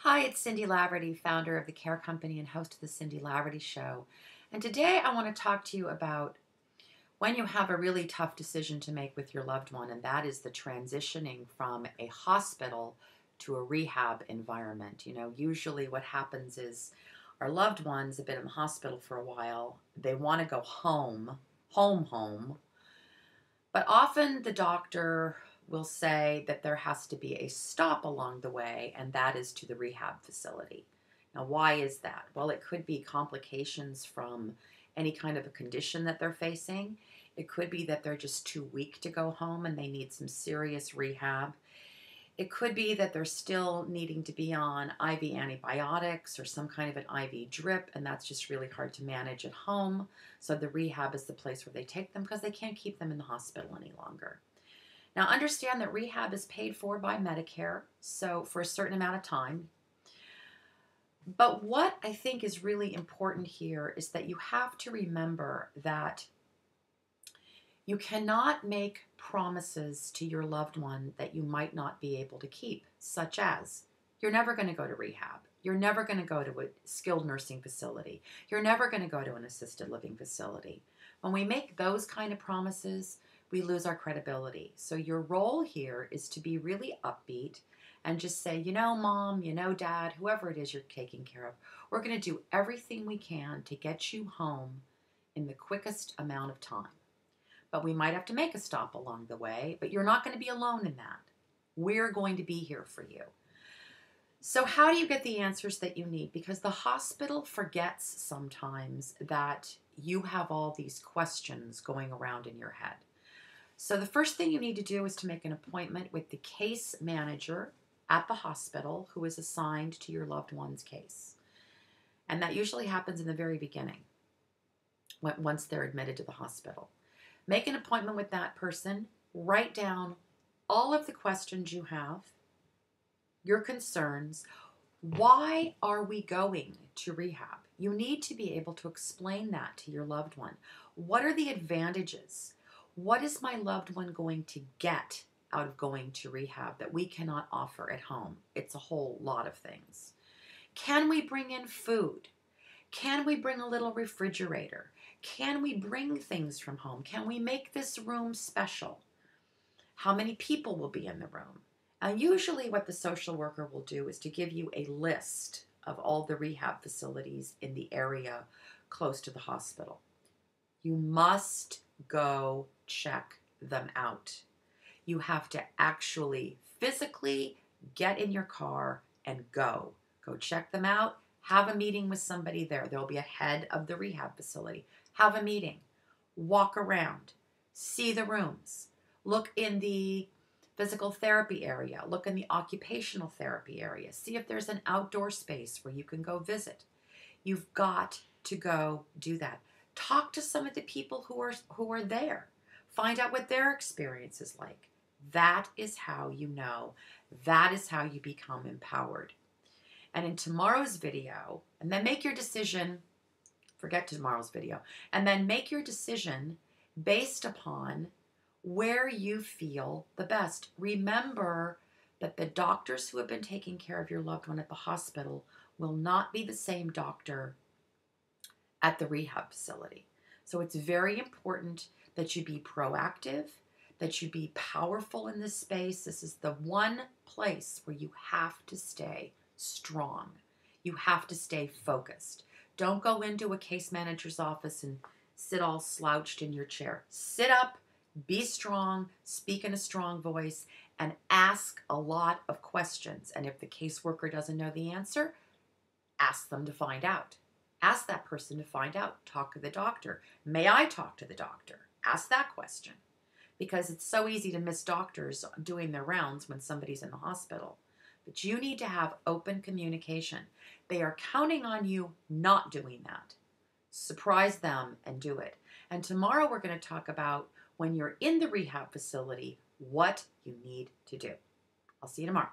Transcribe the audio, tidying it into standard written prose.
Hi, it's Cindy Laverty, founder of the Care Company and host of the Cindy Laverty Show. And today I want to talk to you about when you have a really tough decision to make with your loved one, and that is the transitioning from a hospital to a rehab environment. Usually what happens is our loved ones have been in the hospital for a while. They want to go home, but often the doctor will say that there has to be a stop along the way, and that is to the rehab facility. Now, why is that? Well, it could be complications from any kind of a condition that they're facing. It could be that they're just too weak to go home and they need some serious rehab. It could be that they're still needing to be on IV antibiotics or some kind of an IV drip, and that's just really hard to manage at home. So the rehab is the place where they take them because they can't keep them in the hospital any longer. Now, understand that rehab is paid for by Medicare, so for a certain amount of time. But what I think is really important here is that you have to remember that you cannot make promises to your loved one that you might not be able to keep, such as you're never going to go to rehab. You're never going to go to a skilled nursing facility. You're never going to go to an assisted living facility. When we make those kind of promises, we lose our credibility. So your role here is to be really upbeat and just say, Mom, Dad, whoever it is you're taking care of, we're going to do everything we can to get you home in the quickest amount of time. But we might have to make a stop along the way, but you're not going to be alone in that. We're going to be here for you. So how do you get the answers that you need? Because the hospital forgets sometimes that you have all these questions going around in your head. So the first thing you need to do is to make an appointment with the case manager at the hospital who is assigned to your loved one's case. And that usually happens in the very beginning, once they're admitted to the hospital. Make an appointment with that person. Write down all of the questions you have, your concerns. Why are we going to rehab? You need to be able to explain that to your loved one. What are the advantages? What is my loved one going to get out of going to rehab that we cannot offer at home? It's a whole lot of things. Can we bring in food? Can we bring a little refrigerator? Can we bring things from home? Can we make this room special? How many people will be in the room? And usually what the social worker will do is to give you a list of all the rehab facilities in the area close to the hospital. You must go check them out. You have to actually physically get in your car and go. Go check them out. Have a meeting with somebody there. There'll be a head of the rehab facility. Have a meeting. Walk around. See the rooms. Look in the physical therapy area. Look in the occupational therapy area. See if there's an outdoor space where you can go visit. You've got to go do that. Talk to some of the people who are there. Find out what their experience is like. That is how you know. That is how you become empowered. And in tomorrow's video, and then make your decision, forget tomorrow's video, and then make your decision based upon where you feel the best. Remember that the doctors who have been taking care of your loved one at the hospital will not be the same doctor at the rehab facility. So it's very important that you be proactive, that you be powerful in this space. This is the one place where you have to stay strong. You have to stay focused. Don't go into a case manager's office and sit all slouched in your chair. Sit up, be strong, speak in a strong voice, and ask a lot of questions. And if the caseworker doesn't know the answer, ask them to find out. Ask that person to find out. Talk to the doctor. May I talk to the doctor? Ask that question. Because it's so easy to miss doctors doing their rounds when somebody's in the hospital. But you need to have open communication. They are counting on you not doing that. Surprise them and do it. And tomorrow we're going to talk about when you're in the rehab facility, what you need to do. I'll see you tomorrow.